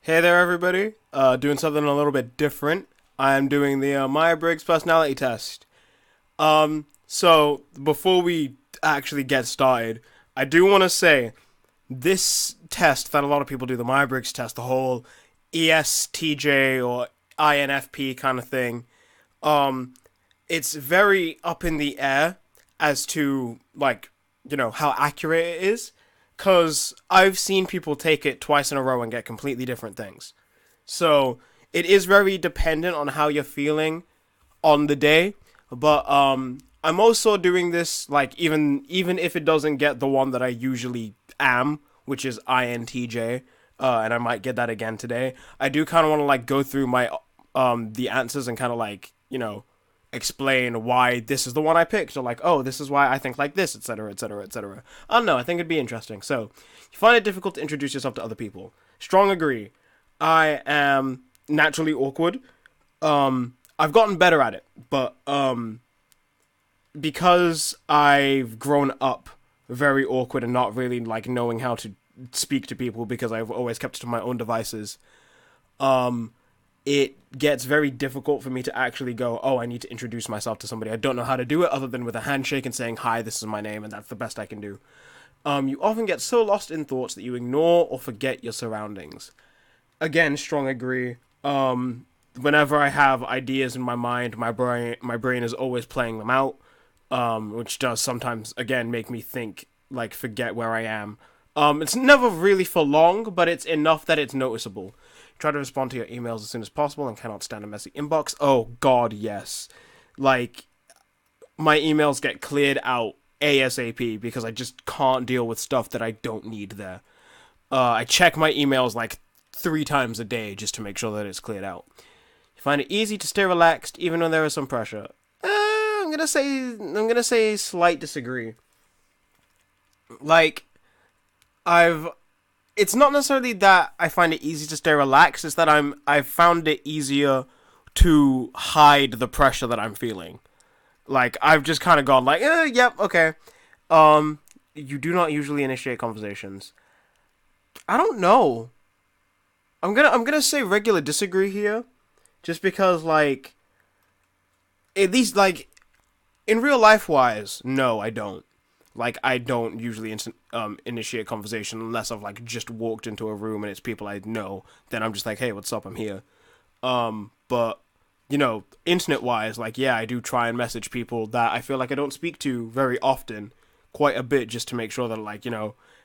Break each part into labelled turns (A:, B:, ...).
A: Hey there, everybody. Doing something a little bit different. I'm doing the Myers-Briggs personality test. So before we actually get started, I do want to say this test that a lot of people do, the Myers-Briggs test, the whole ESTJ or INFP kind of thing, um, it's very up in the air as to how accurate it is, because I've seen people take it twice in a row and get completely different things. So it is very dependent on how you're feeling on the day. But I'm also doing this like even if it doesn't get the one that I usually am, which is INTJ, and I might get that again today. I do kind of want to like go through my the answers and kind of explain why this is the one I picked, or like, oh, this is why I think like this, etc., etc., etc. I don't know. I think it'd be interesting. So, you find it difficult to introduce yourself to other people. Strong agree. I am naturally awkward. I've gotten better at it, but because I've grown up very awkward and not really like knowing how to speak to people because I've always kept to my own devices. Um, it gets very difficult for me to actually go, oh, I need to introduce myself to somebody. I don't know how to do it other than with a handshake and saying, hi, this is my name, and that's the best I can do. You often get so lost in thoughts that you ignore or forget your surroundings. Again, strong agree. Whenever I have ideas in my mind, my brain is always playing them out, which does sometimes, again, make me think, like, forget where I am. It's never really for long, but it's enough that it's noticeable. Try to respond to your emails as soon as possible and cannot stand a messy inbox. Oh, God, yes. Like, my emails get cleared out ASAP because I just can't deal with stuff that I don't need there. I check my emails like 3 times a day just to make sure that it's cleared out. You find it easy to stay relaxed even when there is some pressure. I'm gonna say slight disagree. Like, I've it's not necessarily that I find it easy to stay relaxed, it's that I've found it easier to hide the pressure that I'm feeling. Like, I've just kind of gone like, yep, okay. You do not usually initiate conversations. I don't know. I'm gonna say regular disagree here, just because like at least like in real life wise, no, I don't. Like, I don't usually initiate conversation unless I've like just walked into a room and it's people I know. Then I'm just like, hey, what's up? I'm here. But internet wise, like, yeah, I do try and message people that I feel like I don't speak to very often, quite a bit, just to make sure that like,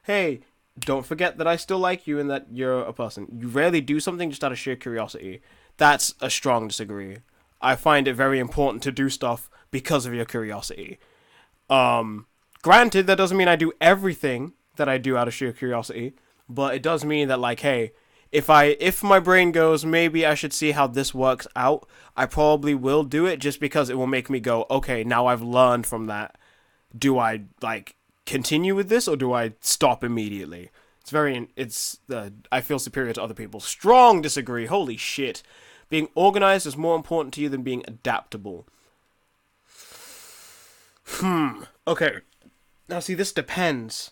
A: hey, don't forget that I still like you and that you're a person. You rarely do something just out of sheer curiosity. That's a strong disagree. I find it very important to do stuff because of your curiosity. Um, Granted, that doesn't mean I do everything that I do out of sheer curiosity, but it does mean that like, hey, if my brain goes, maybe I should see how this works out, I probably will do it just because it will make me go, okay, now I've learned from that. Do I like continue with this or do I stop immediately? I feel superior to other people. Strong disagree. Holy shit. Being organized is more important to you than being adaptable. Okay. Now see, this depends.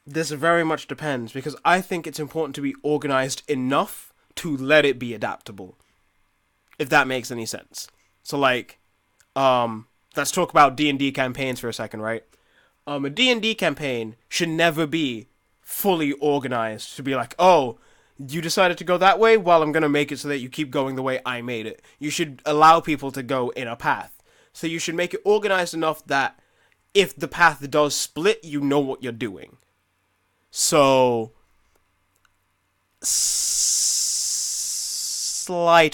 A: This very much depends because I think it's important to be organized enough to let it be adaptable. If that makes any sense. So like, let's talk about D&D campaigns for a second, right? A D&D campaign should never be fully organized to be like, oh, you decided to go that way, well, I'm going to make it so that you keep going the way I made it. You should allow people to go in a path. So you should make it organized enough that if the path does split, you know what you're doing. So, slight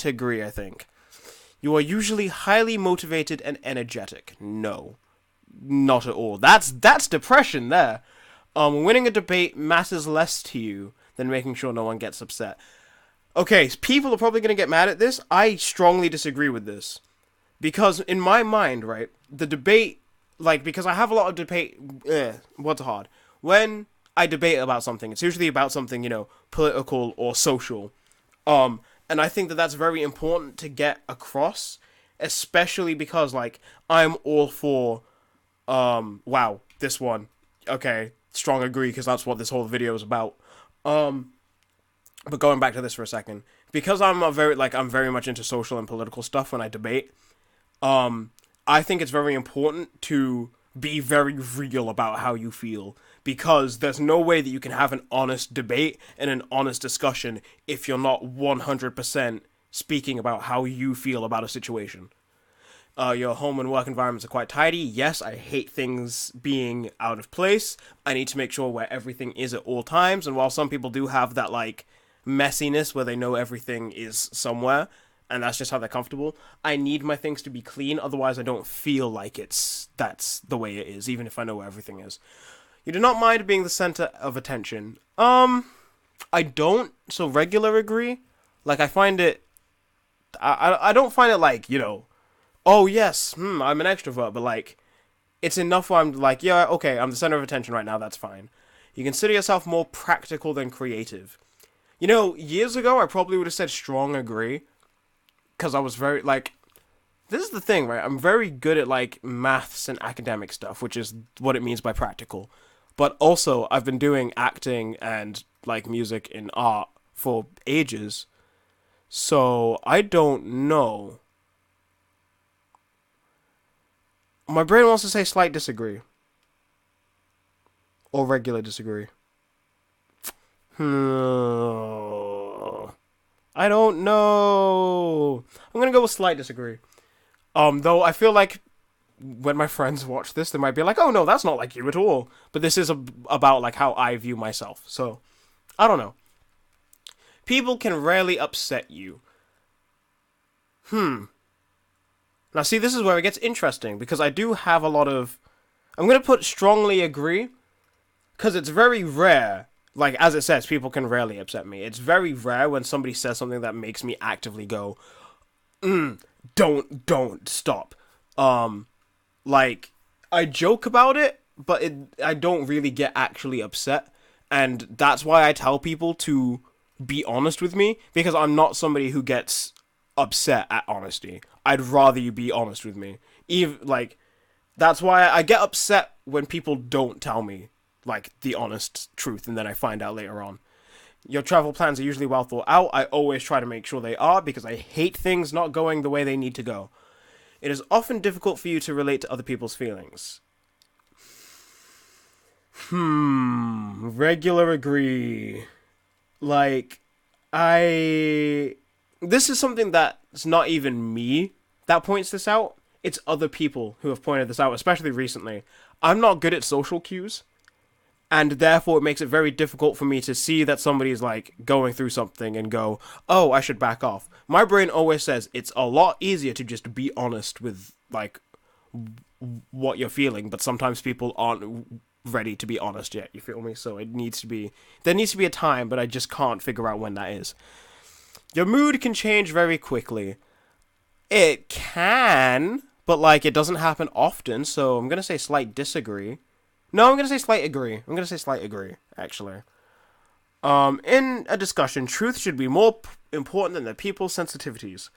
A: agree, I think. You are usually highly motivated and energetic. No, not at all. That's depression there. Winning a debate matters less to you than making sure no one gets upset. Okay, people are probably going to get mad at this. I strongly disagree with this. Because in my mind, right, the debate, like, because I have a lot of debate, what's hard? When I debate about something, it's usually about something, political or social. And I think that that's very important to get across, especially because, like, I'm all for, wow, this one. Okay, strong agree, because that's what this whole video is about. Um, But going back to this for a second, because I'm very much into social and political stuff when I debate. I think it's very important to be very real about how you feel, because there's no way that you can have an honest debate and an honest discussion if you're not 100% speaking about how you feel about a situation. Your home and work environments are quite tidy. Yes, I hate things being out of place. I need to make sure where everything is at all times. And while some people do have that, like, messiness where they know everything is somewhere, and that's just how they're comfortable, I need my things to be clean. Otherwise, I don't feel like that's the way it is, even if I know where everything is. You do not mind being the center of attention. I don't. So regular agree. Like, I find it. I don't find it like, oh yes, I'm an extrovert, but like, it's enough where I'm like, yeah, okay, I'm the center of attention right now, that's fine. You consider yourself more practical than creative. Years ago, I probably would have said strong agree, because I was very, like, this is the thing, right? I'm very good at, like, maths and academic stuff, which is what it means by practical. But also, I've been doing acting and, like, music and art for ages, so I don't know. My brain wants to say slight disagree. Or regular disagree. I don't know. I'm gonna go with slight disagree. Though I feel like when my friends watch this, they might be like, "Oh no, that's not like you at all." But this is about like how I view myself. So I don't know. People can rarely upset you. Now, see, this is where it gets interesting, because I do have a lot of... I'm going to put strongly agree, because it's very rare. Like, as it says, people can rarely upset me. It's very rare when somebody says something that makes me actively go, don't, stop. Like, I joke about it, but I don't really get actually upset. And that's why I tell people to be honest with me, because I'm not somebody who gets upset at honesty. I'd rather you be honest with me. That's why I get upset when people don't tell me, like, the honest truth, and then I find out later on. Your travel plans are usually well thought out. I always try to make sure they are, because I hate things not going the way they need to go. It is often difficult for you to relate to other people's feelings. Regular agree. Like, this is something that's not even me that points this out. It's other people who have pointed this out, especially recently. I'm not good at social cues, and therefore it makes it very difficult for me to see that somebody's, like, going through something and go, oh, I should back off. My brain always says it's a lot easier to just be honest with, like, what you're feeling, but sometimes people aren't ready to be honest yet, you feel me? So there needs to be a time, but I just can't figure out when that is. Your mood can change very quickly. It can, but, like, it doesn't happen often, so I'm gonna say slight disagree. No, I'm gonna say slight agree, actually. In a discussion, truth should be more important than the people's sensitivities.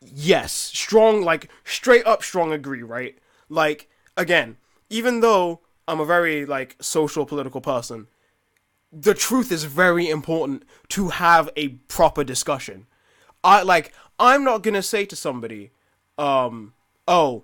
A: Yes, strong, like, straight up strong agree, right? Like, again, even though I'm a very, like, social, political person, the truth is very important to have a proper discussion. I'm not gonna say to somebody, I'm not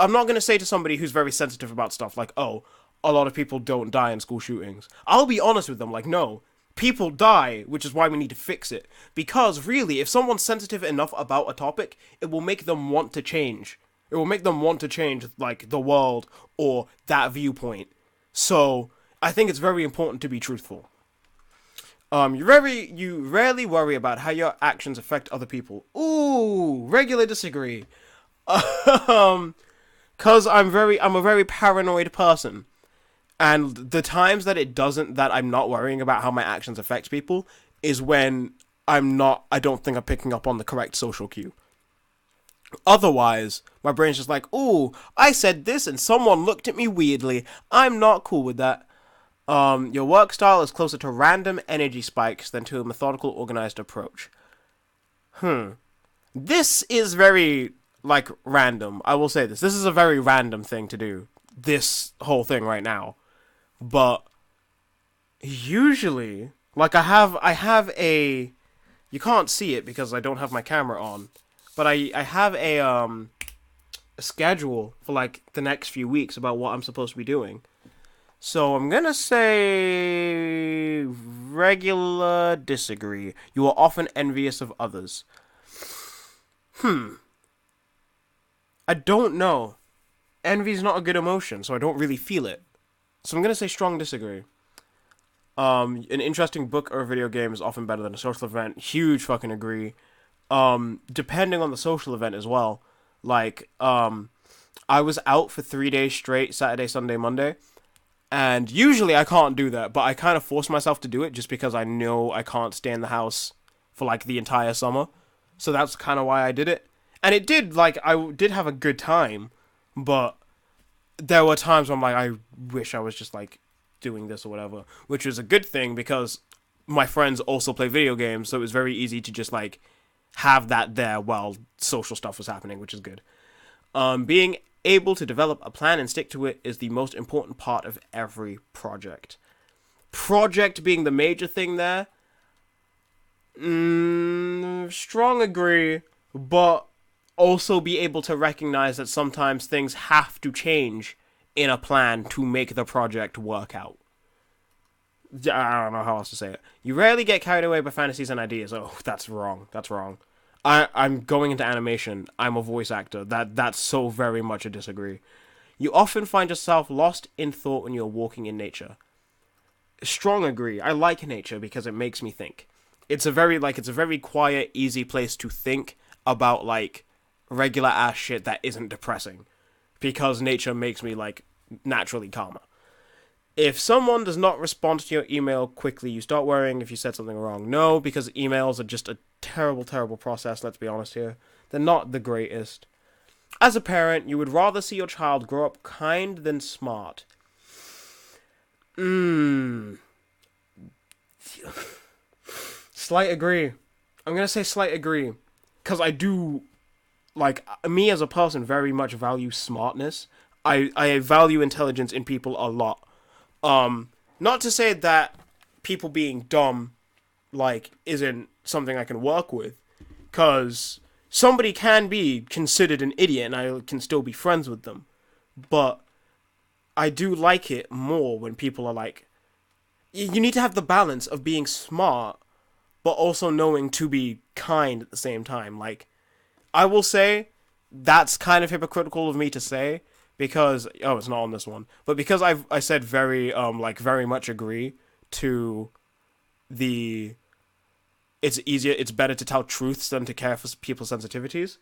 A: gonna say to somebody who's very sensitive about stuff, like, oh, a lot of people don't die in school shootings. I'll be honest with them, like, no, people die, which is why we need to fix it. Because, really, if someone's sensitive enough about a topic, it will make them want to change. It will make them want to change, like, the world or that viewpoint. So, I think it's very important to be truthful. You rarely worry about how your actions affect other people. Ooh, regular disagree. Cause I'm a very paranoid person. And the times that I'm not worrying about how my actions affect people is when I don't think I'm picking up on the correct social cue. Otherwise, my brain's just like, ooh, I said this and someone looked at me weirdly. I'm not cool with that. Your work style is closer to random energy spikes than to a methodical, organized approach. This is very, like, random. I will say this. This is a very random thing to do. This whole thing right now. But usually, Like I have a, you can't see it because I don't have my camera on, but I have a schedule for like the next few weeks about what I'm supposed to be doing. So I'm gonna say regular disagree. You are often envious of others. I don't know. Envy is not a good emotion, so I don't really feel it. So I'm gonna say strong disagree. An interesting book or a video game is often better than a social event. Huge fucking agree. Depending on the social event as well. Like, I was out for 3 days straight, Saturday, Sunday, Monday. And usually I can't do that, but I kind of force myself to do it just because I know I can't stay in the house for like the entire summer. So that's kind of why I did it. And it did, like, I did have a good time, but there were times when I'm like, I wish I was just like doing this or whatever, which was a good thing because my friends also play video games, so it was very easy to just like have that there while social stuff was happening, which is good. Being able to develop a plan and stick to it is the most important part of every project. Project being the major thing there. Strong agree, but also be able to recognize that sometimes things have to change in a plan to make the project work out. I don't know how else to say it. You rarely get carried away by fantasies and ideas. Oh, that's wrong. That's wrong. I'm going into animation. I'm a voice actor. That's so very much a disagree. You often find yourself lost in thought when you're walking in nature. Strong agree. I like nature because it makes me think. It's a very quiet, easy place to think about like regular ass shit that isn't depressing, because nature makes me like naturally calmer. If someone does not respond to your email quickly, you start worrying if you said something wrong. No, because emails are just a terrible, terrible process, let's be honest here. They're not the greatest. As a parent, you would rather see your child grow up kind than smart. Slight agree. I'm gonna say slight agree. Because I do, like, me as a person very much value smartness. I value intelligence in people a lot. Not to say that people being dumb, like, isn't something I can work with, because somebody can be considered an idiot and I can still be friends with them, but I do like it more when people are like, you need to have the balance of being smart, but also knowing to be kind at the same time. Like, I will say, that's kind of hypocritical of me to say, because it's not on this one, but because I said very much agree to the it's better to tell truths than to care for people's sensitivities.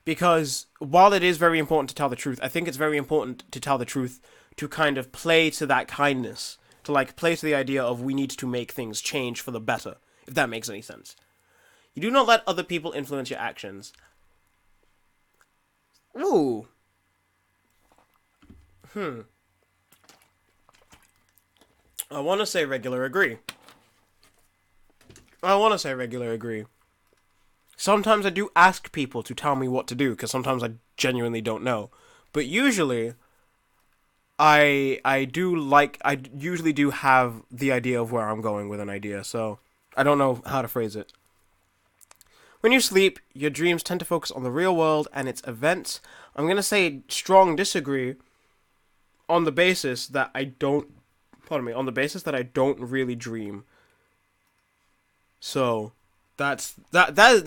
A: Because while it is very important to tell the truth, I think it's very important to tell the truth to kind of play to that kindness, to like play to the idea of we need to make things change for the better, if that makes any sense. You do not let other people influence your actions. Ooh. I want to say regular agree. Sometimes I do ask people to tell me what to do, because sometimes I genuinely don't know. But usually, I usually do have the idea of where I'm going with an idea, so I don't know how to phrase it. When you sleep, your dreams tend to focus on the real world and its events. I'm going to say strong disagree on the basis that I don't really dream. So, that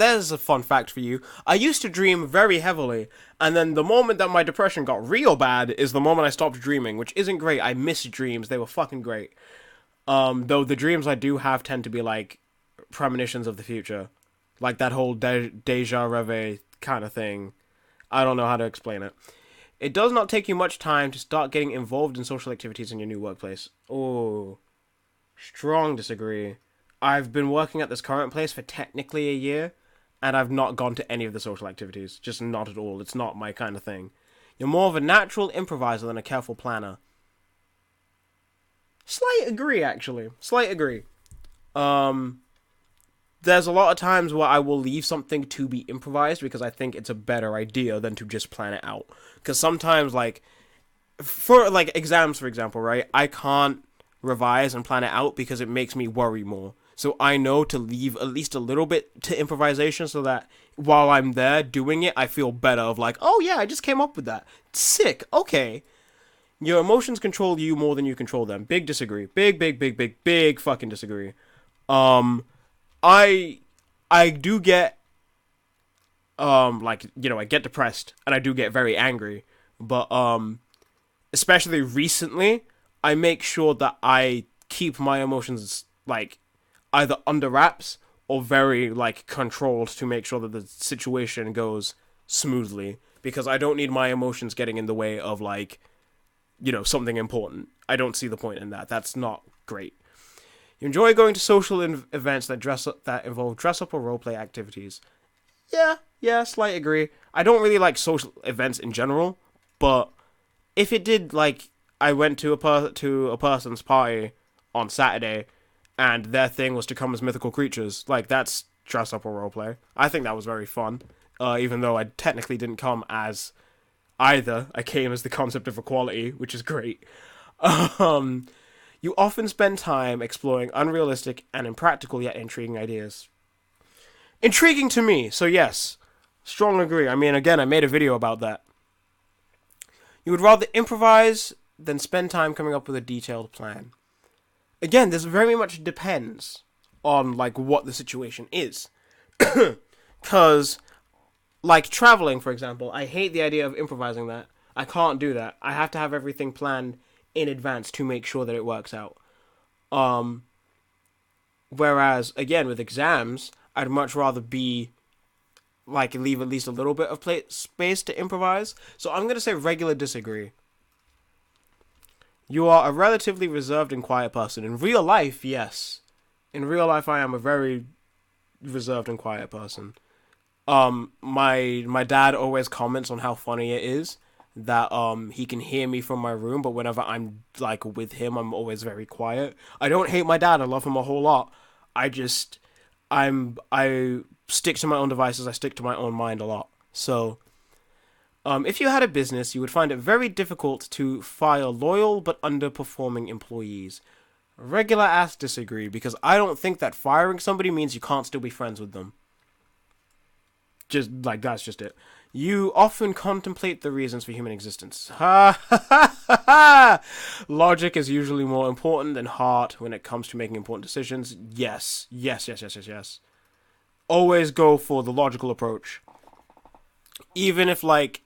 A: is a fun fact for you. I used to dream very heavily, and then the moment that my depression got real bad is the moment I stopped dreaming, which isn't great. I miss dreams. They were fucking great. Though the dreams I do have tend to be like premonitions of the future. Like that whole deja rêve kind of thing. I don't know how to explain it. It does not take you much time to start getting involved in social activities in your new workplace. Oh, strong disagree. I've been working at this current place for technically a year, and I've not gone to any of the social activities. Just not at all. It's not my kind of thing. You're more of a natural improviser than a careful planner. Slight agree, actually. Slight agree. There's a lot of times where I will leave something to be improvised because I think it's a better idea than to just plan it out. Because sometimes, like, for, like, exams, for example, right? I can't revise and plan it out because it makes me worry more. So I know to leave at least a little bit to improvisation so that while I'm there doing it, I feel better of like, oh yeah, I just came up with that. Sick. Okay. Your emotions control you more than you control them. Big disagree. Big fucking disagree. Um, I do get, like, you know, I get depressed and I do get very angry. But, especially recently, I make sure that I keep my emotions, like, either under wraps or very, like, controlled to make sure that the situation goes smoothly. Because I don't need my emotions getting in the way of, like, you know, something important. I don't see the point in that. That's not great. You enjoy going to social events that involve dress up or roleplay activities. Yeah, slight agree. I don't really like social events in general, but if it did, like, I went to a person's party on Saturday, and their thing was to come as mythical creatures, like, that's dress up or roleplay. I think that was very fun, even though I technically didn't come as either. I came as the concept of equality, which is great. You often spend time exploring unrealistic and impractical yet intriguing ideas. Intriguing to me, so yes. Strong agree. I mean, again, I made a video about that. You would rather improvise than spend time coming up with a detailed plan. Again, this very much depends on, like, what the situation is. Because, like, traveling, for example, I hate the idea of improvising that. I can't do that. I have to have everything planned in advance to make sure that it works out. Whereas, again, with exams, I'd much rather be, like, leave at least a little bit of space to improvise. So I'm going to say regular disagree. You are a relatively reserved and quiet person. In real life, yes. In real life, I am a very reserved and quiet person. My dad always comments on how funny it is that he can hear me from my room, but whenever I'm, like, with him, I'm always very quiet. I don't hate my dad. I love him a whole lot. I stick to my own devices. I stick to my own mind a lot. So, if you had a business, you would find it very difficult to fire loyal but underperforming employees. Regular ass disagree, because I don't think that firing somebody means you can't still be friends with them. Just, like, that's just it. You often contemplate the reasons for human existence. Ha ha ha ha! Logic is usually more important than heart when it comes to making important decisions. Yes. Always go for the logical approach. Even if, like,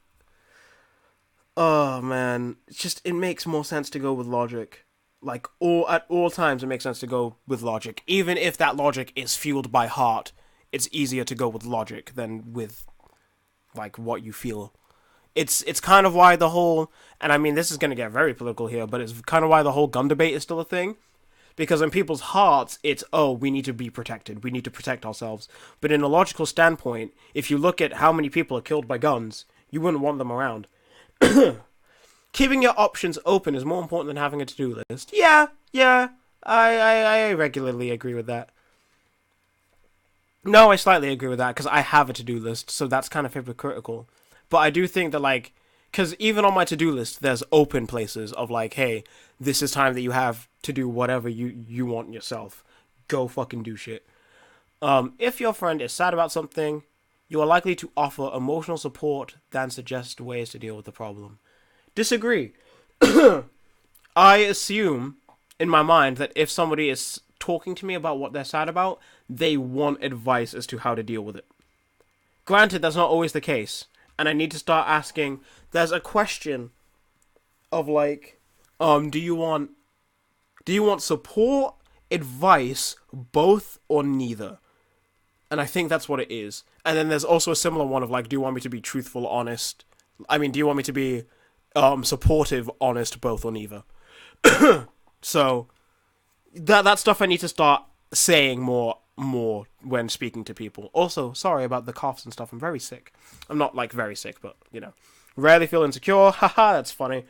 A: oh man, it makes more sense to go with logic. Like, at all times it makes sense to go with logic. Even if that logic is fueled by heart, it's easier to go with logic than with, like, what you feel. It's kind of why the whole, and I mean, this is going to get very political here, but it's kind of why the whole gun debate is still a thing. Because in people's hearts, it's, oh, we need to be protected. We need to protect ourselves. But in a logical standpoint, if you look at how many people are killed by guns, you wouldn't want them around. Keeping your options open is more important than having a to-do list. Yeah, I regularly agree with that. No, I slightly agree with that, because I have a to-do list, so that's kind of hypocritical. But I do think that, like, because even on my to-do list, there's open places of, like, hey, this is time that you have to do whatever you want yourself. Go fucking do shit. If your friend is sad about something, you are likely to offer emotional support than suggest ways to deal with the problem. Disagree. I assume, in my mind, that if somebody is talking to me about what they're sad about, they want advice as to how to deal with it. Granted, that's not always the case, and I need to start asking, there's a question of, like, do you want support, advice, both, or neither? And I think that's what it is. And then there's also a similar one of, like, do you want me to be truthful, honest? I mean, do you want me to be supportive, honest, both, or neither? So that stuff I need to start saying more when speaking to people. Also, sorry about the coughs and stuff. I'm very sick. I'm not, like, very sick, but, you know. Rarely feel insecure. Haha, that's funny.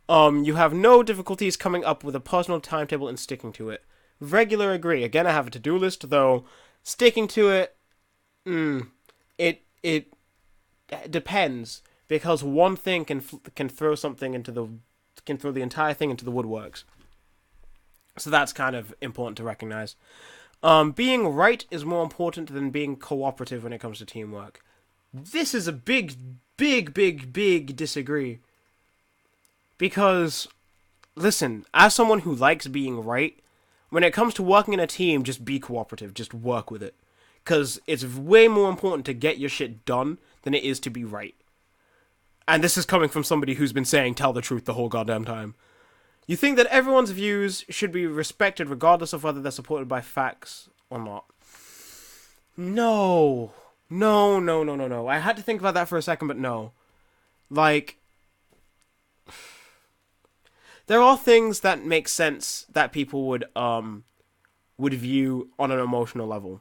A: You have no difficulties coming up with a personal timetable and sticking to it. Regular agree. Again, I have a to-do list, though sticking to it, it depends, because one thing can throw something into the entire thing into the woodworks. So that's kind of important to recognize. Being right is more important than being cooperative when it comes to teamwork. This is a big disagree. Because, listen, as someone who likes being right, when it comes to working in a team, just be cooperative. Just work with it. Because it's way more important to get your shit done than it is to be right. And this is coming from somebody who's been saying tell the truth the whole goddamn time. You think that everyone's views should be respected regardless of whether they're supported by facts or not. No. No. I had to think about that for a second, but no. Like, there are things that make sense that people would view on an emotional level,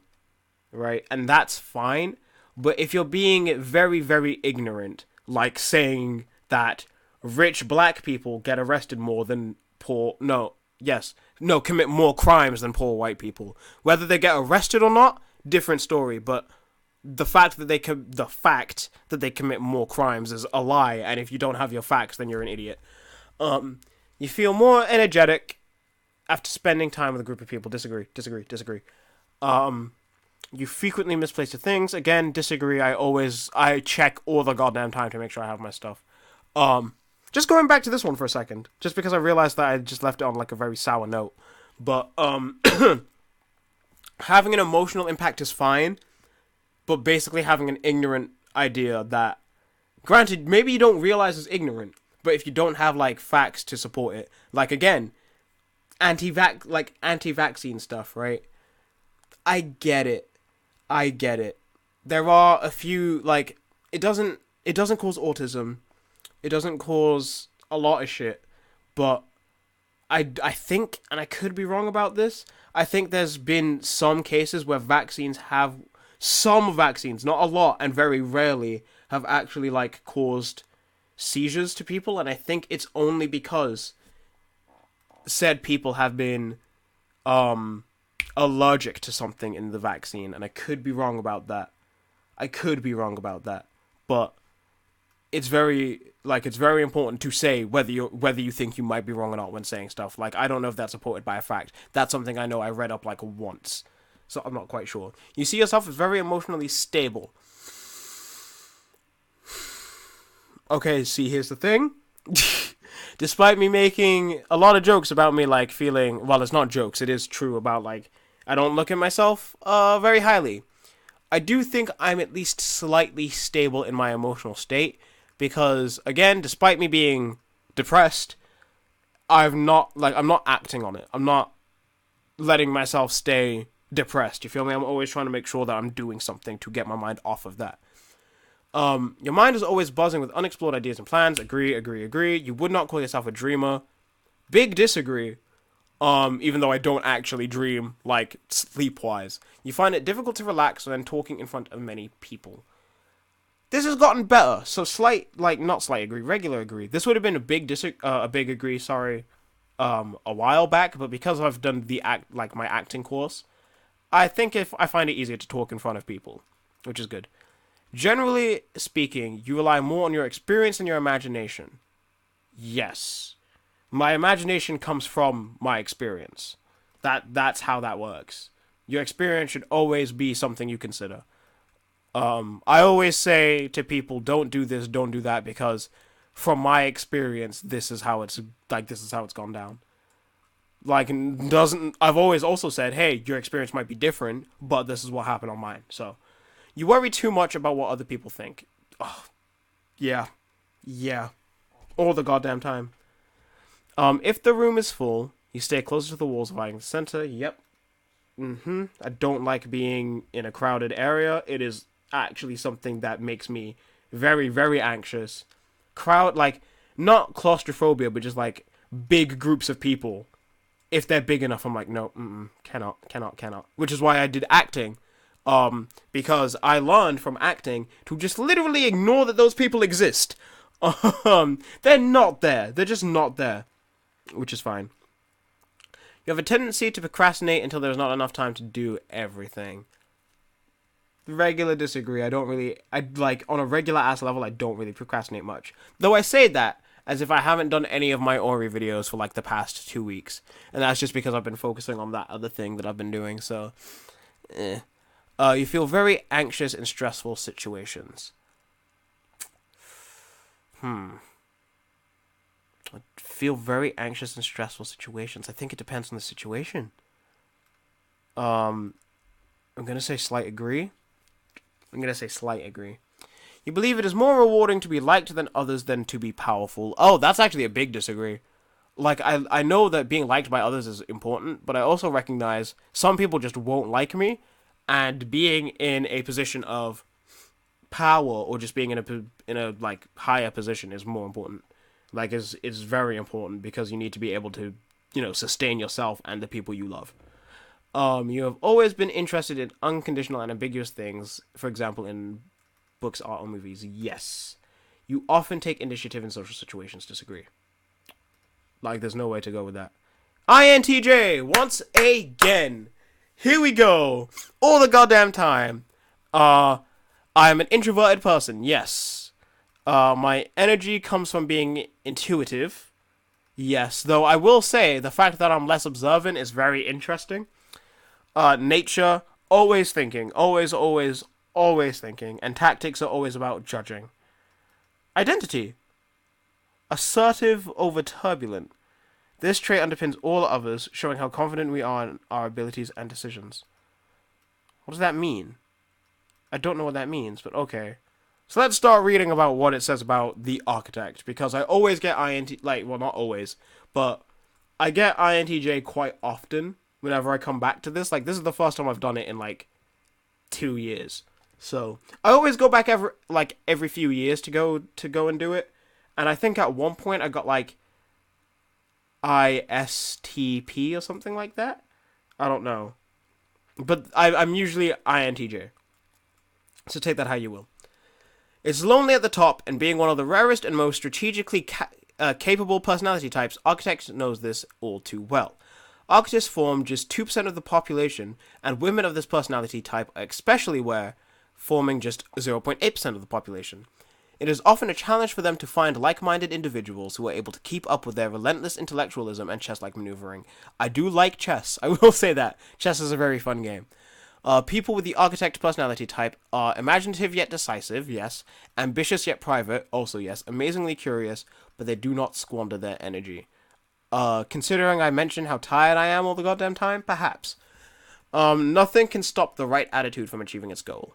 A: right? And that's fine. But if you're being very, very ignorant, like saying that rich black people get arrested more than commit more crimes than poor white people. Whether they get arrested or not, different story. But the fact that they commit more crimes is a lie. And if you don't have your facts, then you're an idiot. You feel more energetic after spending time with a group of people. Disagree. You frequently misplace your things. Again, disagree. I check all the goddamn time to make sure I have my stuff. Just going back to this one for a second, just because I realized that I just left it on like a very sour note. But having an emotional impact is fine, but basically having an ignorant idea that, granted, maybe you don't realize is ignorant, but if you don't have like facts to support it, like again, anti-vaccine stuff, right? I get it. There are a few, like, it doesn't cause autism. It doesn't cause a lot of shit. But I think, and I could be wrong about this, I think there's been some cases where some vaccines, not a lot, and very rarely, have actually, like, caused seizures to people. And I think it's only because said people have been, allergic to something in the vaccine, and I could be wrong about that. But it's very important to say whether you think you might be wrong or not when saying stuff. Like, I don't know if that's supported by a fact. That's something I know I read up like once, so I'm not quite sure. You see yourself as very emotionally stable. Okay, see, here's the thing. Despite me making a lot of jokes about me, like, feeling, well, it's not jokes, it is true about, like, I don't look at myself very highly. I do think I'm at least slightly stable in my emotional state, because, again, despite me being depressed, I'm not acting on it. I'm not letting myself stay depressed, you feel me? I'm always trying to make sure that I'm doing something to get my mind off of that. Your mind is always buzzing with unexplored ideas and plans. Agree. You would not call yourself a dreamer. Big disagree. Even though I don't actually dream, like, sleep-wise. You find it difficult to relax when talking in front of many people. This has gotten better, so not slight agree, regular agree. This would have been a big agree, a while back, but because I've done my acting course, I think I find it easier to talk in front of people, which is good. Generally speaking, you rely more on your experience than your imagination. Yes. My imagination comes from my experience. That's how that works. Your experience should always be something you consider. I always say to people, don't do this, don't do that, because from my experience, this is how it's gone down. I've always also said, hey, your experience might be different, but this is what happened on mine. So, you worry too much about what other people think. Oh, yeah. All the goddamn time. If the room is full, you stay closer to the walls, avoiding the center. Yep. I don't like being in a crowded area. It is actually something that makes me very, very anxious. Not claustrophobia, but just, like, big groups of people. If they're big enough, I'm like, no, cannot. Which is why I did acting. Because I learned from acting to just literally ignore that those people exist. They're not there. They're just not there. Which is fine. You have a tendency to procrastinate until there's not enough time to do everything. Regular disagree. On a regular ass level, I don't really procrastinate much. Though I say that, as if I haven't done any of my Ori videos for like the past 2 weeks, and that's just because I've been focusing on that other thing that I've been doing. So, you feel very anxious in stressful situations. I feel very anxious in stressful situations. I think it depends on the situation. I'm gonna say slight agree. You believe it is more rewarding to be liked than others than to be powerful. Oh, that's actually a big disagree. Like, I know that being liked by others is important, but I also recognize some people just won't like me, and being in a position of power or just being in a like higher position is more important. Like, is very important because you need to be able to, sustain yourself and the people you love. You have always been interested in unconditional and ambiguous things, for example, in books, art, or movies. Yes. You often take initiative in social situations. Disagree. Like, there's no way to go with that. INTJ, once again. Here we go. All the goddamn time. I am an introverted person. Yes. My energy comes from being intuitive. Yes. Though I will say, the fact that I'm less observant is very interesting. Nature, always thinking. Always thinking. And tactics are always about judging. Identity. Assertive over turbulent. This trait underpins all others, showing how confident we are in our abilities and decisions. What does that mean? I don't know what that means, but okay. So let's start reading about what it says about the architect, because I always get not always, but I get INTJ quite often whenever I come back to this. Like, this is the first time I've done it in, 2 years. So, I always go back every few years to go and do it, and I think at one point I got, ISTP or something like that. I don't know. But I'm usually INTJ. So take that how you will. It's lonely at the top, and being one of the rarest and most strategically capable personality types, Architect knows this all too well. Architects form just 2% of the population, and women of this personality type are especially rare, forming just 0.8% of the population. It is often a challenge for them to find like-minded individuals who are able to keep up with their relentless intellectualism and chess-like maneuvering. I do like chess, I will say that. Chess is a very fun game. People with the architect personality type are imaginative yet decisive, yes. Ambitious yet private, also yes. Amazingly curious, but they do not squander their energy. Considering I mentioned how tired I am all the goddamn time, perhaps. Nothing can stop the right attitude from achieving its goal.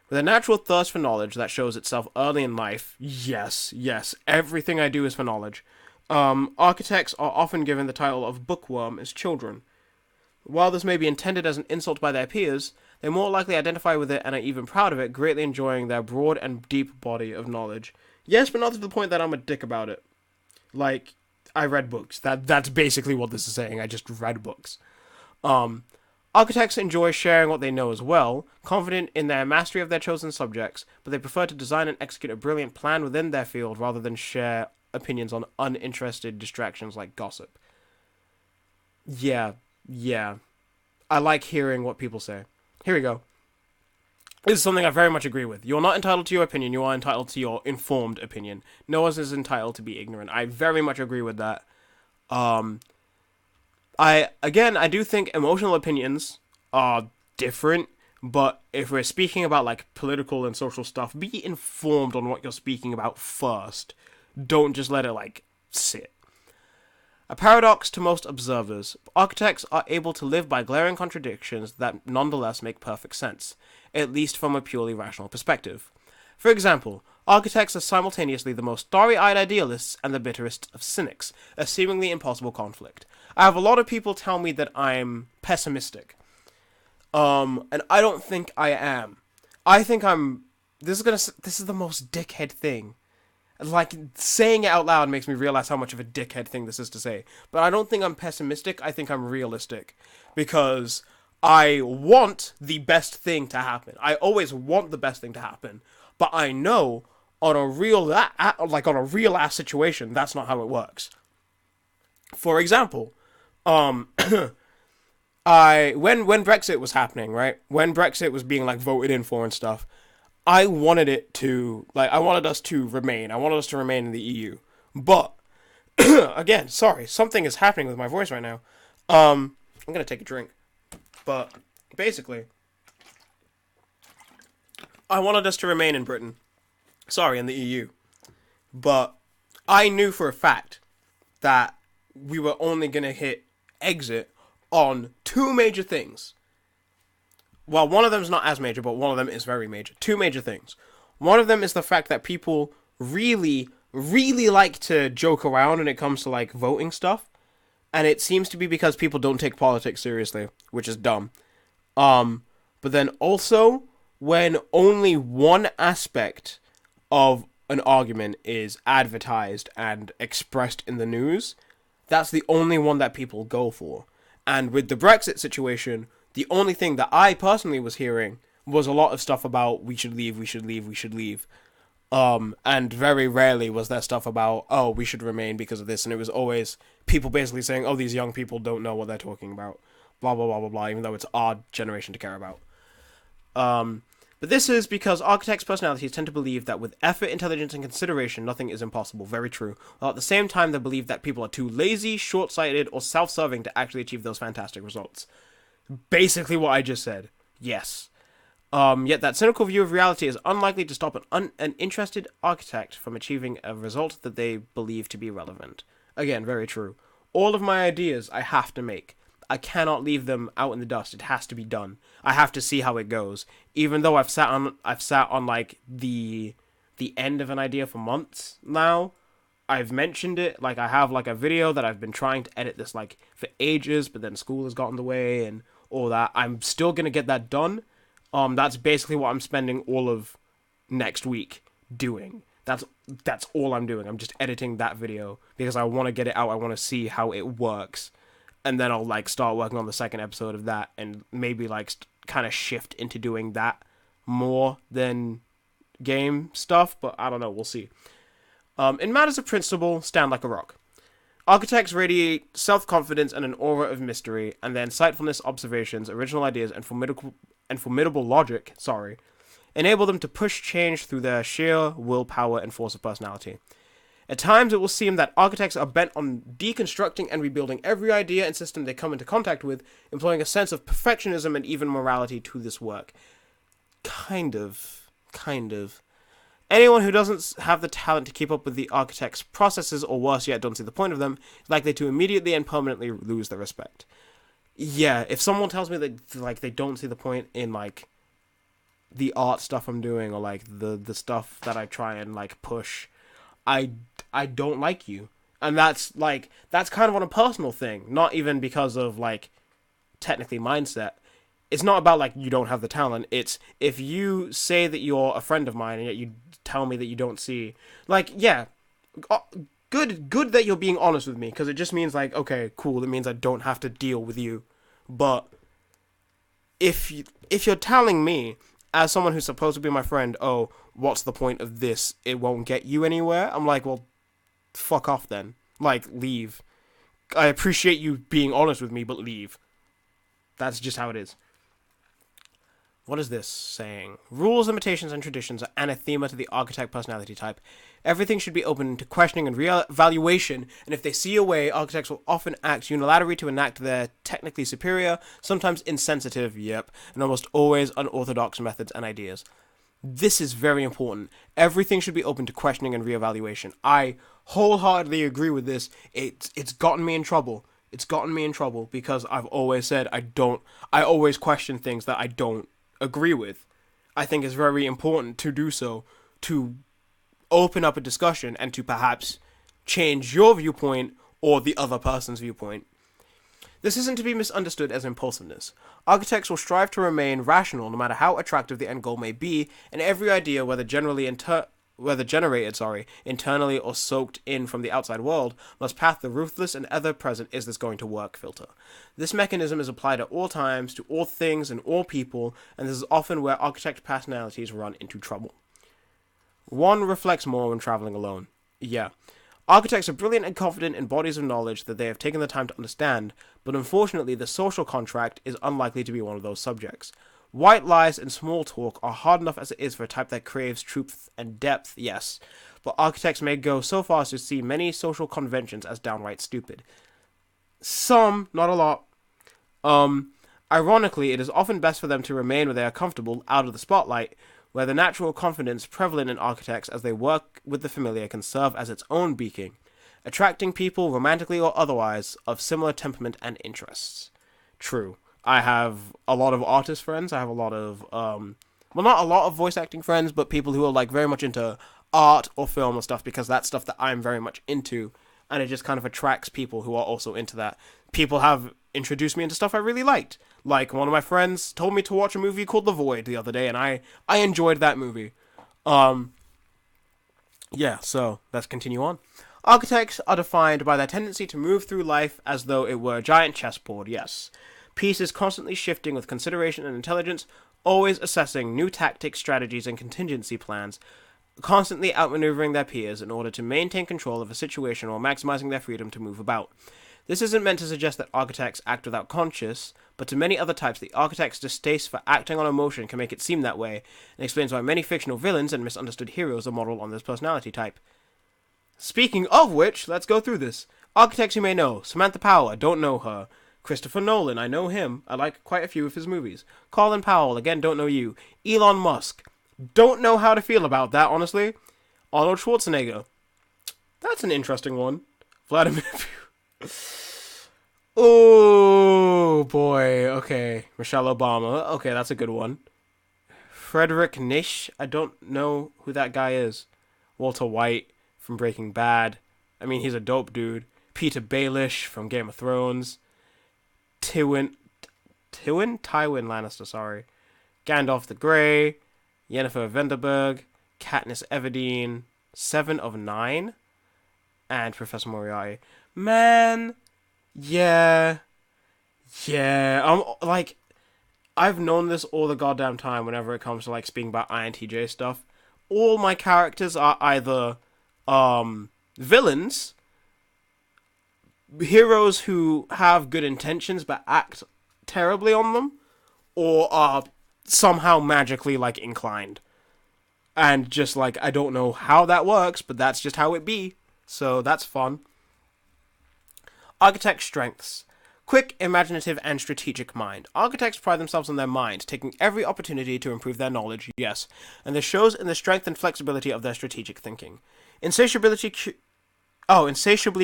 A: With a natural thirst for knowledge that shows itself early in life, yes, everything I do is for knowledge. Architects are often given the title of bookworm as children. While this may be intended as an insult by their peers, they more likely identify with it and are even proud of it, greatly enjoying their broad and deep body of knowledge. Yes, but not to the point that I'm a dick about it. Like, I read books. That's basically what this is saying. I just read books. Architects enjoy sharing what they know as well, confident in their mastery of their chosen subjects, but they prefer to design and execute a brilliant plan within their field rather than share opinions on uninterested distractions like gossip. Yeah. I like hearing what people say. Here we go. This is something I very much agree with. You're not entitled to your opinion, you are entitled to your informed opinion. No one is entitled to be ignorant. I very much agree with that. I do think emotional opinions are different, but if we're speaking about, political and social stuff, be informed on what you're speaking about first. Don't just let it, sit. A paradox to most observers, architects are able to live by glaring contradictions that nonetheless make perfect sense, at least from a purely rational perspective. For example, architects are simultaneously the most starry-eyed idealists and the bitterest of cynics, a seemingly impossible conflict. I have a lot of people tell me that I'm pessimistic. And I don't think I am. I think this is the most dickhead thing. Saying it out loud makes me realize how much of a dickhead thing this is to say. But I don't think I'm pessimistic, I think I'm realistic. Because I want the best thing to happen. I always want the best thing to happen. But I know, on a real ass situation, that's not how it works. For example, when Brexit was happening, right? When Brexit was being, voted in for and stuff, I wanted us to remain. I wanted us to remain in the EU. But Again, sorry, something is happening with my voice right now. I'm gonna take a drink. But basically, I wanted us to remain in Britain. Sorry, in the EU. But I knew for a fact that we were only gonna hit exit on two major things. Well, one of them is not as major, but one of them is very major. Two major things. One of them is the fact that people really, really like to joke around when it comes to, like, voting stuff. And it seems to be because people don't take politics seriously, which is dumb. But then also, when only one aspect of an argument is advertised and expressed in the news, that's the only one that people go for. And with the Brexit situation, the only thing that I personally was hearing was a lot of stuff about we should leave, we should leave, we should leave. And very rarely was there stuff about, oh, we should remain because of this. And it was always people basically saying, oh, these young people don't know what they're talking about. Blah, blah, blah, blah, blah, even though it's our generation to care about. But this is because architects' personalities tend to believe that with effort, intelligence, and consideration, nothing is impossible. Very true. While at the same time, they believe that people are too lazy, short-sighted, or self-serving to actually achieve those fantastic results. Basically what I just said. Yes. Yet that cynical view of reality is unlikely to stop an interested architect from achieving a result that they believe to be relevant. Again, very true. All of my ideas I have to make. I cannot leave them out in the dust. It has to be done. I have to see how it goes. Even though I've sat on like the end of an idea for months now. I've mentioned it. Like, I have like a video that I've been trying to edit this like for ages, but then school has gotten in the way and all that. I'm still gonna get that done. That's basically what I'm spending all of next week doing. That's all I'm doing. I'm just editing that video because I want to get it out. I want to see how it works. And then I'll like start working on the second episode of that and maybe like kind of shift into doing that more than game stuff, but I don't know, we'll see. In matters of principle, stand like a rock. Architects radiate self-confidence and an aura of mystery, and their insightfulness, observations, original ideas, and formidable logic, enable them to push change through their sheer willpower and force of personality. At times, it will seem that architects are bent on deconstructing and rebuilding every idea and system they come into contact with, employing a sense of perfectionism and even morality to this work. Kind of. Anyone who doesn't have the talent to keep up with the architect's processes, or worse yet, don't see the point of them, is likely to immediately and permanently lose their respect. Yeah, if someone tells me that like they don't see the point in like the art stuff I'm doing, or like the stuff that I try and like push, I don't like you. And that's kind of on a personal thing, not even because of like technically mindset. It's not about like you don't have the talent. It's if you say that you're a friend of mine and yet you tell me that you don't see, like, yeah, good that you're being honest with me, because it just means like, okay, cool, it means I don't have to deal with you. But if you're telling me as someone who's supposed to be my friend, oh, what's the point of this? It won't get you anywhere. I'm like, well, fuck off then. Like, leave. I appreciate you being honest with me, but leave. That's just how it is. What is this saying? Rules, limitations, and traditions are anathema to the architect personality type. Everything should be open to questioning and re-evaluation, and if they see a way, architects will often act unilaterally to enact their technically superior, sometimes insensitive, and almost always unorthodox methods and ideas. This is very important. Everything should be open to questioning and re-evaluation. I wholeheartedly agree with this. It's gotten me in trouble. It's gotten me in trouble because I've always said I always question things that I don't agree with. I think it's very important to do so, to open up a discussion and to perhaps change your viewpoint or the other person's viewpoint. This isn't to be misunderstood as impulsiveness. Architects will strive to remain rational no matter how attractive the end goal may be, and every idea, whether generated internally or soaked in from the outside world, must pass the ruthless and ever-present "is this going to work" filter. This mechanism is applied at all times, to all things and all people, and this is often where architect personalities run into trouble. One reflects more when traveling alone. Yeah. Architects are brilliant and confident in bodies of knowledge that they have taken the time to understand, but unfortunately the social contract is unlikely to be one of those subjects. White lies and small talk are hard enough as it is for a type that craves truth and depth, yes, but architects may go so far as to see many social conventions as downright stupid. Some, not a lot. Ironically, it is often best for them to remain where they are comfortable, out of the spotlight, where the natural confidence prevalent in architects as they work with the familiar can serve as its own beacon, attracting people, romantically or otherwise, of similar temperament and interests. True. I have a lot of artist friends. I have a lot of, well, not a lot of voice acting friends, but people who are, like, very much into art or film or stuff, because that's stuff that I'm very much into, and it just kind of attracts people who are also into that. People have introduced me into stuff I really liked. Like, one of my friends told me to watch a movie called The Void the other day, and I enjoyed that movie. Yeah, so let's continue on. Architects are defined by their tendency to move through life as though it were a giant chessboard, yes. Pieces constantly shifting with consideration and intelligence, always assessing new tactics, strategies, and contingency plans, constantly outmaneuvering their peers in order to maintain control of a situation while maximizing their freedom to move about. This isn't meant to suggest that architects act without conscience, but to many other types, the architect's distaste for acting on emotion can make it seem that way, and explains why many fictional villains and misunderstood heroes are modeled on this personality type. Speaking of which, let's go through this. Architects you may know: Samantha Power, don't know her. Christopher Nolan, I know him. I like quite a few of his movies. Colin Powell, again, don't know you. Elon Musk, don't know how to feel about that, honestly. Arnold Schwarzenegger, that's an interesting one. Vladimir Oh boy, okay. Michelle Obama, okay, that's a good one. Frederick Nish, I don't know who that guy is. Walter White from Breaking Bad, I mean, he's a dope dude. Peter Baelish from Game of Thrones. Tywin Lannister, sorry. Gandalf the Grey. Yennefer Vanderberg. Katniss Everdeen. 7 of 9. And Professor Moriarty. Man, yeah, like, I've known this all the goddamn time whenever it comes to, like, speaking about INTJ stuff. All my characters are either, villains, heroes who have good intentions but act terribly on them, or are somehow magically, like, inclined. And just, like, I don't know how that works, but that's just how it be. So that's fun. Architect strengths. Quick, imaginative, and strategic mind. Architects pride themselves on their mind, taking every opportunity to improve their knowledge, yes, and this shows in the strength and flexibility of their strategic thinking. Insatiably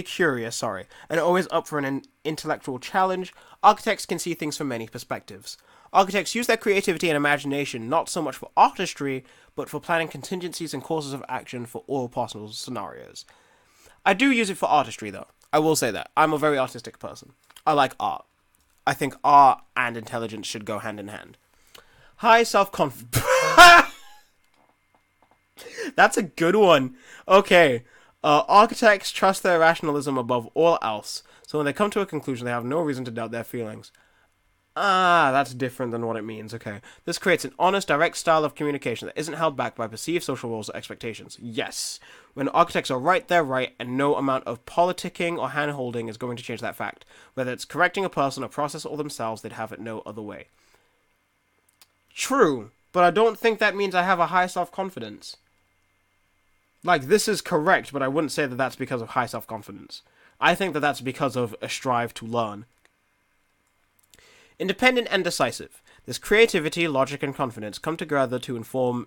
A: curious, and always up for an intellectual challenge, architects can see things from many perspectives. Architects use their creativity and imagination not so much for artistry, but for planning contingencies and courses of action for all possible scenarios. I do use it for artistry, though. I will say that. I'm a very artistic person. I like art. I think art and intelligence should go hand in hand. High self-confidence. That's a good one. Okay. Architects trust their rationalism above all else, so when they come to a conclusion, they have no reason to doubt their feelings. That's different than what it means, okay. This creates an honest, direct style of communication that isn't held back by perceived social roles or expectations. Yes. When architects are right, they're right, and no amount of politicking or hand-holding is going to change that fact. Whether it's correcting a person, a process, or themselves, they'd have it no other way. True, but I don't think that means I have a high self-confidence. Like, this is correct, but I wouldn't say that that's because of high self-confidence. I think that that's because of a strive to learn. Independent and decisive. This creativity, logic, and confidence come together to inform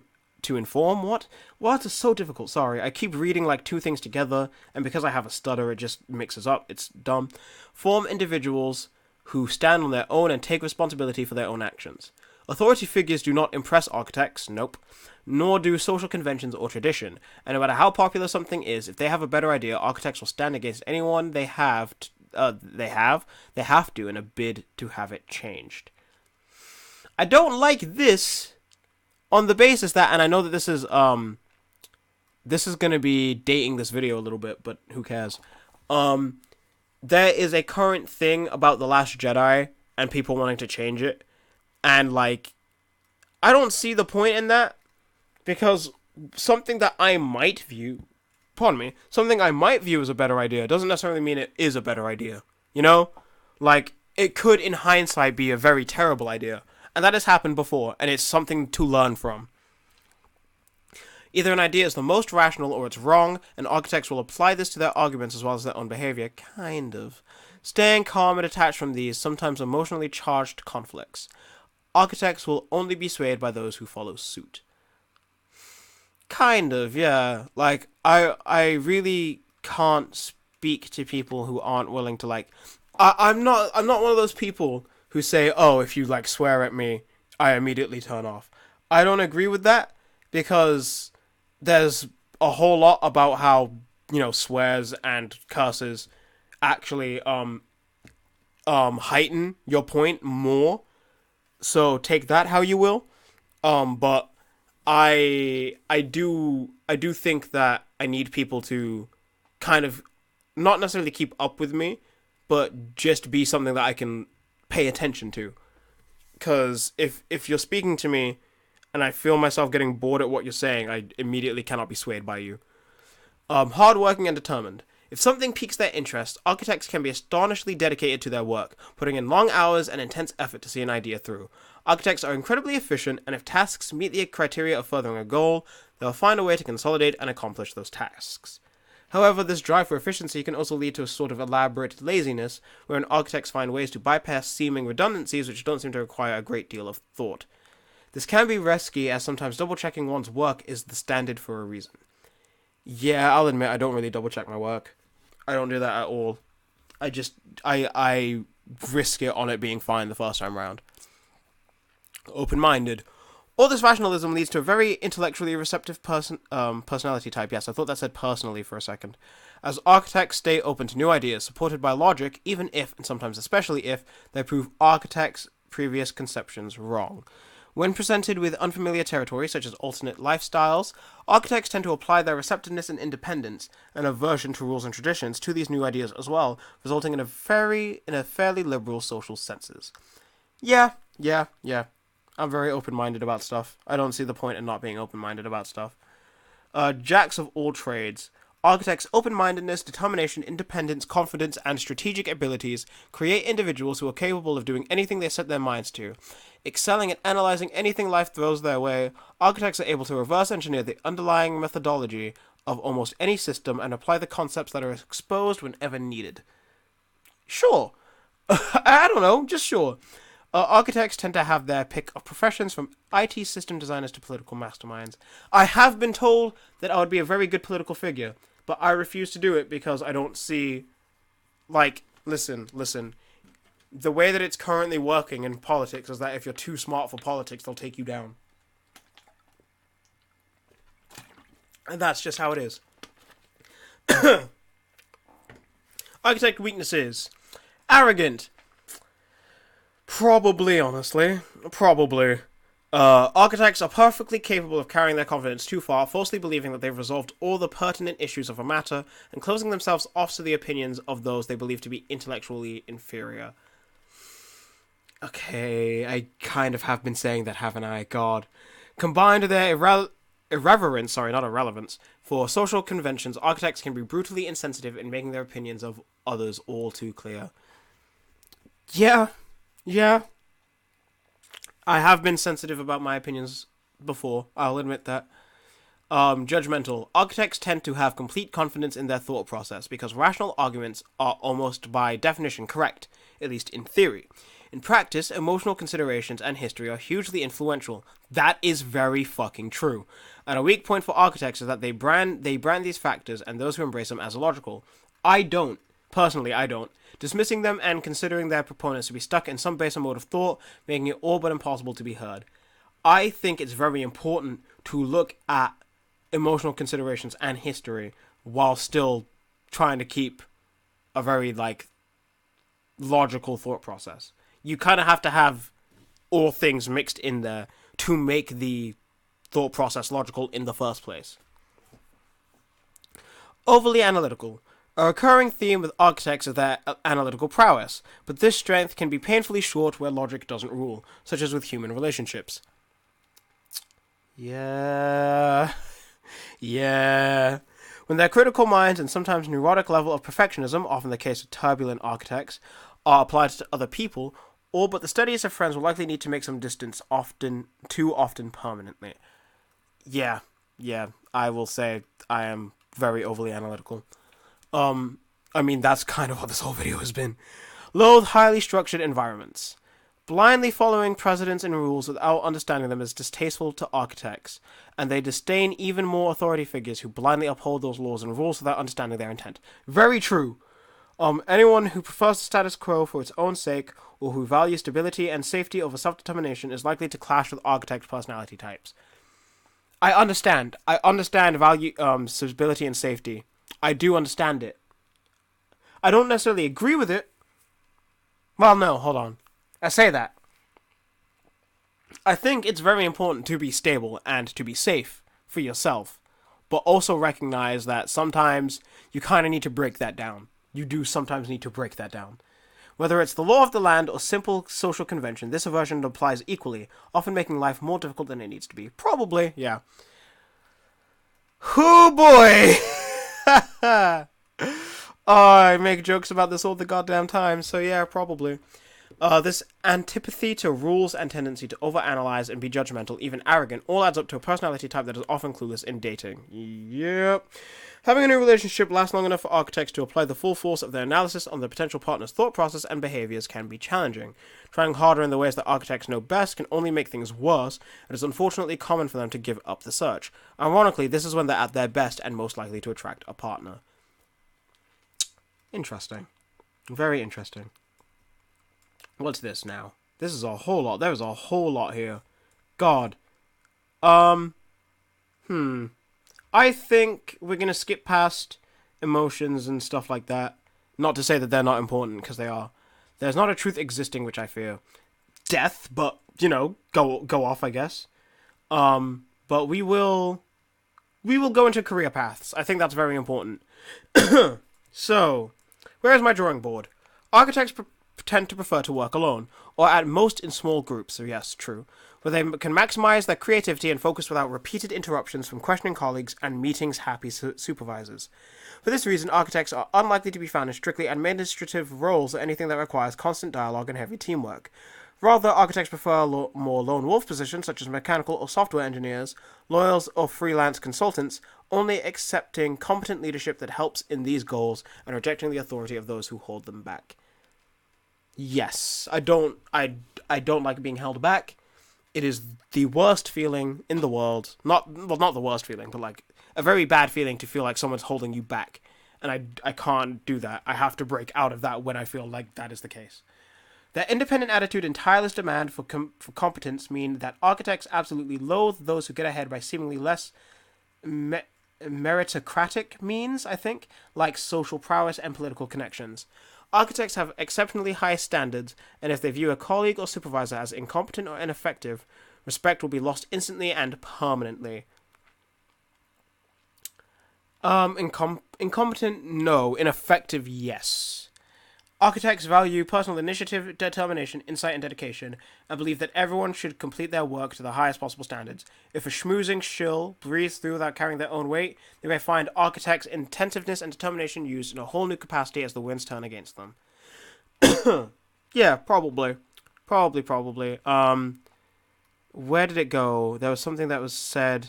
A: what? What? It's so difficult, sorry. I keep reading like two things together, and because I have a stutter, it just mixes up. It's dumb. Form individuals who stand on their own and take responsibility for their own actions. Authority figures do not impress architects, nope. Nor do social conventions or tradition. And no matter how popular something is, if they have a better idea, architects will stand against anyone they have to in a bid to have it changed. I don't like this on the basis that, and I know that this is going to be dating this video a little bit, but who cares? There is a current thing about The Last Jedi and people wanting to change it, and like, I don't see the point in that, because something that I might view as a better idea doesn't necessarily mean it is a better idea. You know? Like, it could, in hindsight, be a very terrible idea. And that has happened before, and it's something to learn from. Either an idea is the most rational or it's wrong, and architects will apply this to their arguments as well as their own behavior. Kind of. Staying calm and detached from these, sometimes emotionally charged conflicts. Architects will only be swayed by those who follow suit. Kind of, yeah. Like, I really can't speak to people who aren't willing to, like... I'm not one of those people who say, oh, if you, like, swear at me, I immediately turn off. I don't agree with that, because there's a whole lot about how, swears and curses actually heighten your point more. So take that how you will. But I do think that I need people to kind of not necessarily keep up with me, but just be something that I can pay attention to. Because if you're speaking to me and I feel myself getting bored at what you're saying, I immediately cannot be swayed by you. Hardworking and determined. If something piques their interest, architects can be astonishingly dedicated to their work, putting in long hours and intense effort to see an idea through. Architects are incredibly efficient, and if tasks meet the criteria of furthering a goal, they'll find a way to consolidate and accomplish those tasks. However, this drive for efficiency can also lead to a sort of elaborate laziness, wherein architects find ways to bypass seeming redundancies which don't seem to require a great deal of thought. This can be risky, as sometimes double-checking one's work is the standard for a reason. Yeah, I'll admit I don't really double-check my work. I don't do that at all. I risk it on it being fine the first time round. Open-minded. All this rationalism leads to a very intellectually receptive personality type. Yes, I thought that said personally for a second. As architects stay open to new ideas, supported by logic, even if, and sometimes especially if, they prove architects' previous conceptions wrong. When presented with unfamiliar territory, such as alternate lifestyles, architects tend to apply their receptiveness and independence, and aversion to rules and traditions, to these new ideas as well, resulting in a fairly liberal social senses. Yeah. I'm very open-minded about stuff. I don't see the point in not being open-minded about stuff. Jacks of all trades. Architects' open-mindedness, determination, independence, confidence, and strategic abilities create individuals who are capable of doing anything they set their minds to. Excelling at analyzing anything life throws their way, architects are able to reverse engineer the underlying methodology of almost any system and apply the concepts that are exposed whenever needed. Sure. I don't know, just sure. Architects tend to have their pick of professions, from IT system designers to political masterminds. I have been told that I would be a very good political figure, but I refuse to do it because I don't see... Like, listen. The way that it's currently working in politics is that if you're too smart for politics, they'll take you down. And that's just how it is. Architect weaknesses. Arrogant. Probably, honestly. Probably. Architects are perfectly capable of carrying their confidence too far, falsely believing that they've resolved all the pertinent issues of a matter, and closing themselves off to the opinions of those they believe to be intellectually inferior. Okay, I kind of have been saying that, haven't I? God. Combined with their irreverence, not irrelevance, for social conventions, architects can be brutally insensitive in making their opinions of others all too clear. Yeah. I have been sensitive about my opinions before, I'll admit that. Judgmental. Architects tend to have complete confidence in their thought process because rational arguments are almost by definition correct, at least in theory. In practice, emotional considerations and history are hugely influential. That is very fucking true. And a weak point for architects is that they brand these factors and those who embrace them as illogical. I don't. Personally, I don't. Dismissing them and considering their proponents to be stuck in some baser mode of thought, making it all but impossible to be heard. I think it's very important to look at emotional considerations and history while still trying to keep a very, logical thought process. You kind of have to have all things mixed in there to make the thought process logical in the first place. Overly analytical. A recurring theme with architects is their analytical prowess, but this strength can be painfully short where logic doesn't rule, such as with human relationships. Yeah. When their critical minds and sometimes neurotic level of perfectionism, often the case of turbulent architects, are applied to other people, all but the steadiest of friends will likely need to make some distance too often permanently. Yeah, yeah, I will say I am very overly analytical. I mean, that's kind of what this whole video has been. Loathe highly structured environments. Blindly following precedents and rules without understanding them is distasteful to architects, and they disdain even more authority figures who blindly uphold those laws and rules without understanding their intent. Very true. Anyone who prefers the status quo for its own sake, or who values stability and safety over self-determination, is likely to clash with architect personality types. I understand. I understand value, stability and safety. I do understand it. I don't necessarily agree with it. Well, no, hold on. I say that. I think it's very important to be stable and to be safe for yourself, but also recognize that sometimes you kind of need to break that down. You do sometimes need to break that down. Whether it's the law of the land or simple social convention, this aversion applies equally, often making life more difficult than it needs to be. Probably, yeah. Hoo boy! I make jokes about this all the goddamn time, so yeah, probably. This antipathy to rules and tendency to overanalyze and be judgmental, even arrogant, all adds up to a personality type that is often clueless in dating. Yep. Having a new relationship last long enough for architects to apply the full force of their analysis on the potential partner's thought process and behaviors can be challenging. Trying harder in the ways that architects know best can only make things worse, and it is unfortunately common for them to give up the search. Ironically, this is when they're at their best and most likely to attract a partner. Interesting. Very interesting. What's this now? This is a whole lot. There is a whole lot here. God. I think we're going to skip past emotions and stuff like that. Not to say that they're not important, because they are. There's not a truth existing, which I fear. Death, but, you know, go off, I guess. But we will go into career paths. I think that's very important. So, where's my drawing board? Architects tend to prefer to work alone, or at most in small groups, so yes, true, where they can maximize their creativity and focus without repeated interruptions from questioning colleagues and meetings-happy supervisors. For this reason, architects are unlikely to be found in strictly administrative roles or anything that requires constant dialogue and heavy teamwork. Rather, architects prefer more lone wolf positions, such as mechanical or software engineers, lawyers or freelance consultants, only accepting competent leadership that helps in these goals and rejecting the authority of those who hold them back. Yes, I don't like being held back. It is the worst feeling in the world. Not the worst feeling, but like a very bad feeling to feel like someone's holding you back. And I can't do that. I have to break out of that when I feel like that is the case. Their independent attitude and tireless demand for competence mean that architects absolutely loathe those who get ahead by seemingly less meritocratic means, I think, like social prowess and political connections. Architects have exceptionally high standards, and if they view a colleague or supervisor as incompetent or ineffective, respect will be lost instantly and permanently. Incompetent, no. Ineffective, yes. Architects value personal initiative, determination, insight, and dedication, and believe that everyone should complete their work to the highest possible standards. If a schmoozing shill breathes through without carrying their own weight, they may find architects' intentiveness and determination used in a whole new capacity as the winds turn against them. Yeah, probably. Probably. Where did it go? There was something that was said.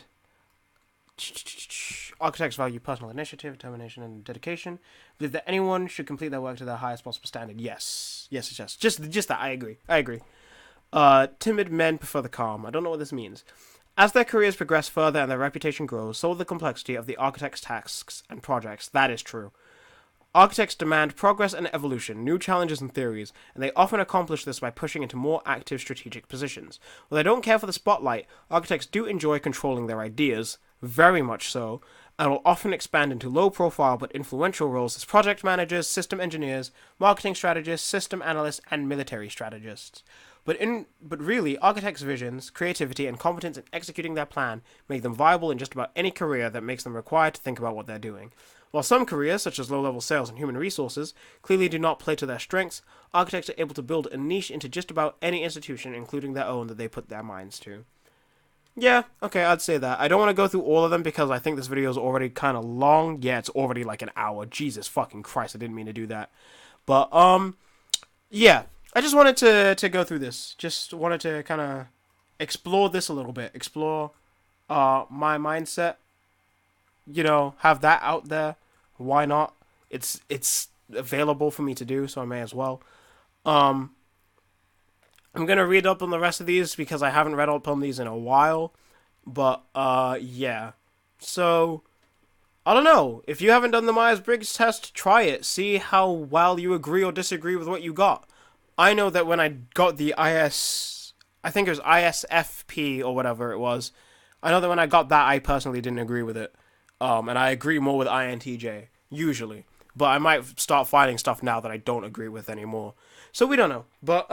A: Architects value personal initiative, determination, and dedication. Believe that anyone should complete their work to their highest possible standard. Yes. Just that. I agree. Timid men prefer the calm. I don't know what this means. As their careers progress further and their reputation grows, so will the complexity of the architect's tasks and projects. That is true. Architects demand progress and evolution, new challenges and theories, and they often accomplish this by pushing into more active strategic positions. While they don't care for the spotlight, architects do enjoy controlling their ideas, very much so, and will often expand into low-profile but influential roles as project managers, system engineers, marketing strategists, system analysts, and military strategists. But really, architects' visions, creativity, and competence in executing their plan make them viable in just about any career that makes them required to think about what they're doing. While some careers, such as low-level sales and human resources, clearly do not play to their strengths, architects are able to build a niche into just about any institution, including their own, that they put their minds to. Yeah, okay, I'd say that. I don't want to go through all of them because I think this video is already kind of long. Yeah, it's already like an hour. Jesus fucking Christ, I didn't mean to do that. But, yeah. I just wanted to go through this. Just wanted to kind of explore this a little bit. Explore my mindset, have that out there. Why not? It's available for me to do, so I may as well. Um, I'm gonna read up on the rest of these because I haven't read up on these in a while. But yeah. So I don't know. If you haven't done the Myers-Briggs test, try it. See how well you agree or disagree with what you got. I know that when I got the I think it was ISFP or whatever it was. I know that when I got that, I personally didn't agree with it. And I agree more with INTJ, usually. But I might start finding stuff now that I don't agree with anymore. So we don't know. But,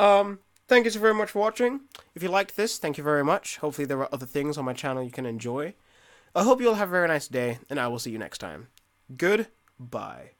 A: thank you so very much for watching. If you liked this, thank you very much. Hopefully there are other things on my channel you can enjoy. I hope you all have a very nice day, and I will see you next time. Goodbye.